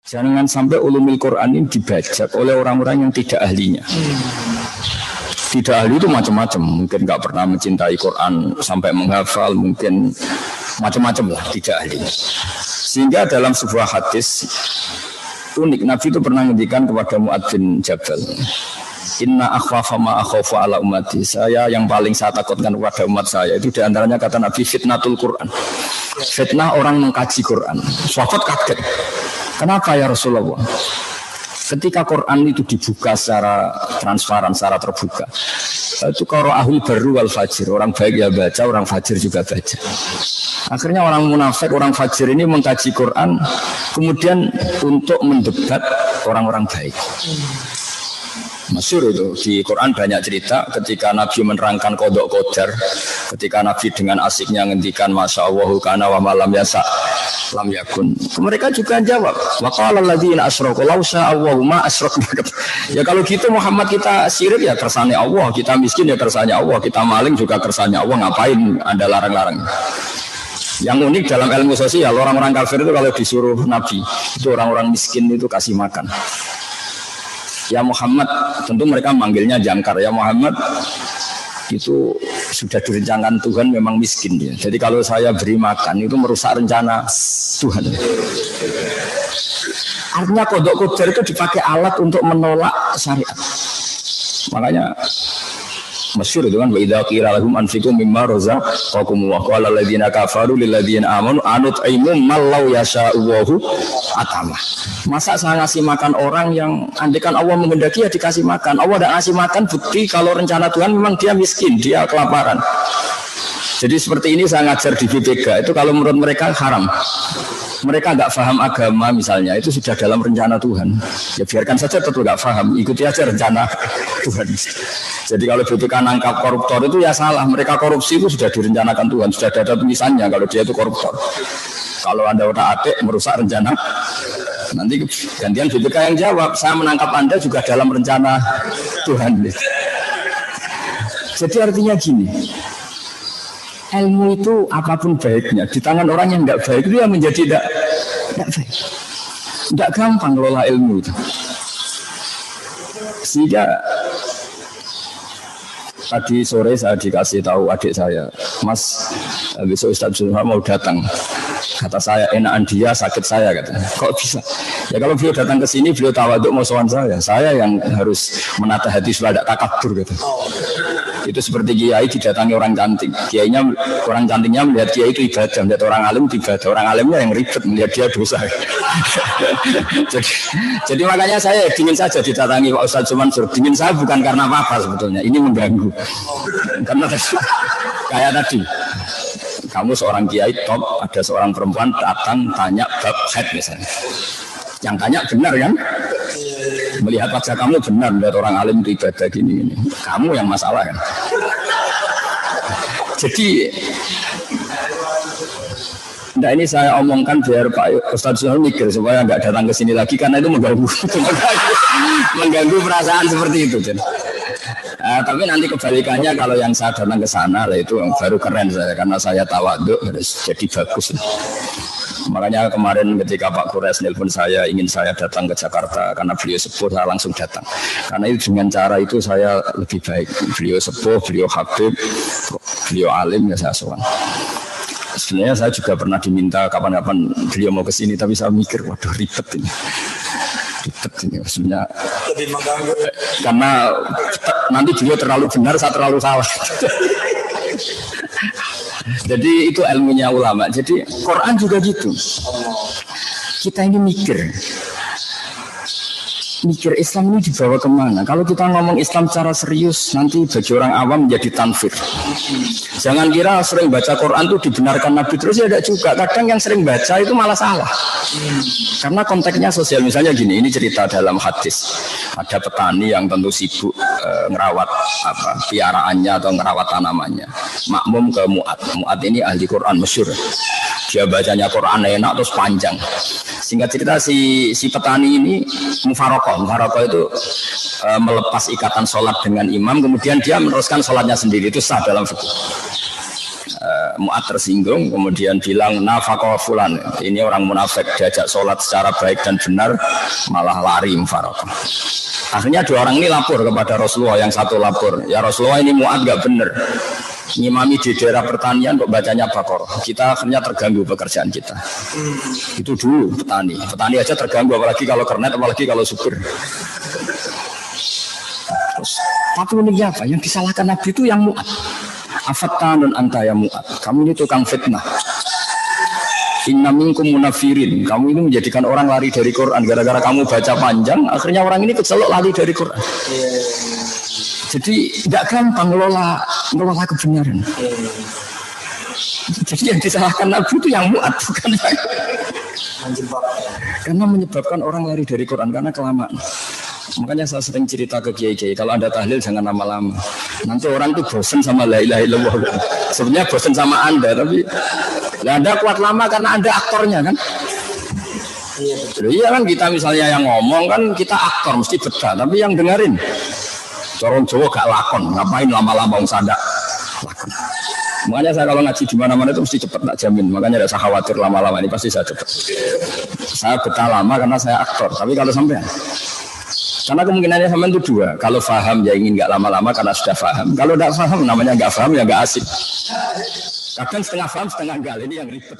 Jangan sampai ulumul Quran ini dibajak oleh orang-orang yang tidak ahlinya. Tidak ahli itu macam-macam. Mungkin nggak pernah mencintai Quran sampai menghafal, mungkin macam-macam lah tidak ahli. Sehingga dalam sebuah hadis unik, Nabi itu pernah ngendikan kepada Mu'adz bin Jabal, Inna akhwafa ma akhafu ala ummati. Saya yang paling saya takutkan kepada umat saya itu diantaranya kata Nabi fitnatul Quran. Fitnah orang mengkaji Quran. Sahabat kaget. Kenapa ya Rasulullah? Ketika Quran itu dibuka secara transparan, secara terbuka, itu qara'ahul barru wal fajir. Orang baik ya baca, orang fajir juga baca. Akhirnya orang munafik, orang fajir ini mengkaji Quran, kemudian untuk mendebat orang-orang baik. Masyhur itu di Quran banyak cerita ketika Nabi menerangkan qadha qadar, ketika Nabi dengan asiknya ngendikan masya Allah kana wa malam yasa lam yakun. Mereka juga jawab wa qala alladziina asyraku law syaa Allahu ma asyrakna. Ya kalau gitu Muhammad kita syirik ya kersane Allah, kita miskin ya kersane Allah, kita maling juga kersane Allah, ngapain Anda larang-larang? Yang unik dalam ilmu sosial, orang-orang kafir itu kalau disuruh Nabi, itu orang-orang miskin itu kasih makan. Ya Muhammad, tentu mereka manggilnya jangkar. Ya Muhammad, itu sudah direncanakan Tuhan memang miskin dia. Jadi kalau saya beri makan itu merusak rencana Tuhan. Artinya qadha qadar itu dipakai alat untuk menolak syariat. Makanya masyhur itu kan wa idza qila lahum anfiqu mimma razaqakum wa qala alladziina kafaru lil ladziina amanu anut'imu mal law yasha'u atama. Masa saya ngasih makan orang yang andekan Allah menghendaki ya dikasih makan. Allah tidak ngasih makan, bukti kalau rencana Tuhan memang dia miskin, dia kelaparan. Jadi seperti ini saya ngajar di BPK itu kalau menurut mereka haram. Mereka nggak paham agama misalnya, itu sudah dalam rencana Tuhan. Ya biarkan saja tetap nggak paham, ikuti aja rencana Tuhan. Jadi kalau BPK nangkap koruptor itu ya salah. Mereka korupsi itu sudah direncanakan Tuhan, sudah ada tulisannya kalau dia itu koruptor. Kalau Anda udah atik merusak rencana, nanti gantian BPK yang jawab, saya menangkap Anda juga dalam rencana Tuhan. Jadi artinya gini, ilmu itu apapun baiknya di tangan orang yang tidak baik itu yang menjadi tidak baik. Tidak gampang kelola ilmu itu. Sehingga tadi sore saya dikasih tahu adik saya, Mas, besok Ustaz Zulhar mau datang. Kata saya, enakan dia, sakit saya, katanya. Kok bisa? Ya kalau beliau datang ke sini, beliau tawaduk mau sowan saya yang harus menata hati supaya tidak takabur, gitu. Itu seperti kiai didatangi orang cantik. Kiainya, orang cantiknya melihat kiai itu ibadah, melihat orang alim itu ibadah. Orang alimnya yang ribet melihat dia dosa. jadi makanya saya dingin saja didatangi Pak Ustaz Mansur. Dingin saya bukan karena apa-apa sebetulnya. Ini mengganggu. Karena kayak tadi, kamu seorang kiai top, ada seorang perempuan datang tanya bab haid misalnya. Yang tanya benar kan? Melihat wajah kamu benar, melihat orang alim itu ibadah gini. Kamu yang masalah kan? Jadi, nah ini saya omongkan biar Pak Ustadz Zulhar mikir supaya nggak datang ke sini lagi karena itu mengganggu perasaan seperti itu. Tapi nanti kebalikannya kalau yang saya datang ke sana itu baru keren saya karena saya tawaduk harus jadi bagus. Makanya kemarin ketika Pak Kures nelpon saya ingin saya datang ke Jakarta karena beliau sepuh, saya langsung datang. Karena itu dengan cara itu saya lebih baik. Beliau sepuh, beliau habib, beliau alim ya saya sowan. Sebenarnya saya juga pernah diminta kapan-kapan beliau mau ke sini, tapi saya mikir waduh ribet ini. Ribet ini maksudnya. Lebih mengganggu. Karena nanti beliau terlalu benar, saya terlalu salah. Jadi itu ilmunya ulama. Jadi Quran juga gitu. Kita ini mikir Islam ini dibawa kemana? Kalau kita ngomong Islam secara serius, nanti bagi orang awam menjadi tanfir. Jangan kira sering baca Quran itu dibenarkan Nabi terus ya tidak juga. Kadang yang sering baca itu malah salah. Karena konteksnya sosial. Misalnya gini, ini cerita dalam hadis. Ada petani yang tentu sibuk ngerawat piaraannya atau ngerawat tanamannya. Makmum ke Mu'adz. Mu'adz ini ahli Quran masyhur. Dia bacanya Quran enak terus panjang. Singkat cerita si petani ini mufarokoh itu melepas ikatan sholat dengan imam, kemudian dia meneruskan sholatnya sendiri, itu sah dalam fikih. Mu'ad tersinggung, kemudian bilang nafaqah fulan. Ini orang munafik, diajak sholat secara baik dan benar, malah lari mufaraqah. Akhirnya dua orang ini lapor kepada Rasulullah, yang satu lapor, ya Rasulullah ini Mu'ad gak benar. Ngimami di daerah pertanian kok bacanya Baqarah. Kita akhirnya terganggu pekerjaan kita. Itu dulu petani aja terganggu, apalagi kalau kernet, apalagi kalau subur. Terus, tapi uniknya apa? Yang disalahkan Nabi itu yang Mu'ad. Afattanun anta ya Mu'ad. Kamu ini tukang fitnah. Inna minkum munafirin. Kamu ini menjadikan orang lari dari Quran. Gara-gara kamu baca panjang, akhirnya orang ini kecelok lari dari Quran. Jadi tidak gampang ngelola kebenaran. Jadi yang disalahkan Nabi itu yang Mu'ad, bukan yang karena menyebabkan orang lari dari Quran karena kelamaan. Makanya saya sering cerita ke kiai-kiai, kalau Anda tahlil jangan lama-lama. Nanti orang itu bosan sama la ilaha illallah. Sebenarnya bosan sama Anda, tapi Anda kuat lama karena Anda aktornya kan. Iya kan, kita misalnya yang ngomong kan kita aktor mesti betah, tapi yang dengerin corong Jawa gak lakon, ngapain lama-lama sadak lakon. Makanya saya kalau ngaji di mana-mana itu mesti cepat, tak jamin. Makanya tidak usah khawatir lama-lama, ini pasti saya cepat. Saya betah lama karena saya aktor. Tapi kalau sampai, karena kemungkinannya sampai itu dua. Kalau paham ya ingin nggak lama-lama karena sudah paham. Kalau tidak paham namanya nggak paham ya nggak asik. Kadang setengah paham setengah enggak, ini yang ribet.